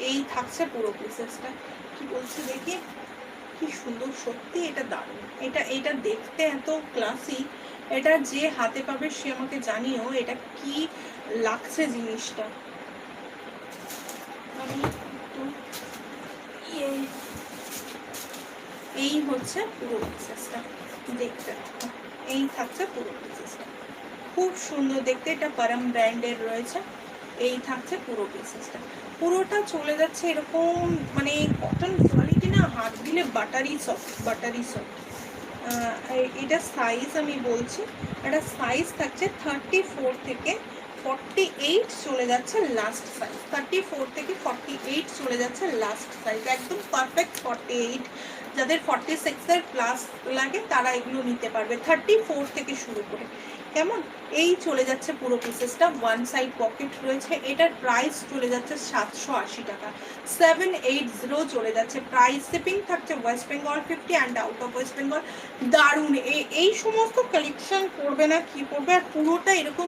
এই থাকছে পুরো পিসেসটা। কি বলছি দেখি, কি সুন্দর, সত্যি এটা দারুণ। এটা দেখতে এত ক্লাসি, এটা যে হাতে পাবে সে আমাকে জানিও এটা কি লাগছে জিনিসটা। আমি একটু এই হচ্ছে পুরো পিসেসটা, দেখতে এই থাকছে পুরো পিসেসটা, খুব সুন্দর দেখতে। এটা পারাম ব্র্যান্ডের রয়েছে। এই থাকছে পুরো পিসেসটা, পুরোটা চলে যাচ্ছে এরকম মানে কটন কোয়ালিটি না, হাত দিলে বাটারি সফট, বাটারি সফট। এটা সাইজ আমি বলছি, এটা সাইজ থাকছে 34 থেকে 48 চলে যাচ্ছে লাস্ট সাইজ। 34 থেকে 48 চলে যাচ্ছে লাস্ট সাইজ, একদম পারফেক্ট 48। যাদের 46 প্লাস লাগে তারা এগুলো নিতে পারবে, 34 থেকে শুরু করে। কেমন, এই চলে যাচ্ছে পুরো পিসেসটা, ওয়ান সাইড পকেট রয়েছে। এটার প্রাইস চলে যাচ্ছে 780 টাকা, 780 চলে যাচ্ছে প্রাইস। শিপিং থাকছে West Bengal 50 and out of West Bengal. দারুণ, এই সমস্ত কালেকশন করবে না কি করবে, আর পুরোটা এরকম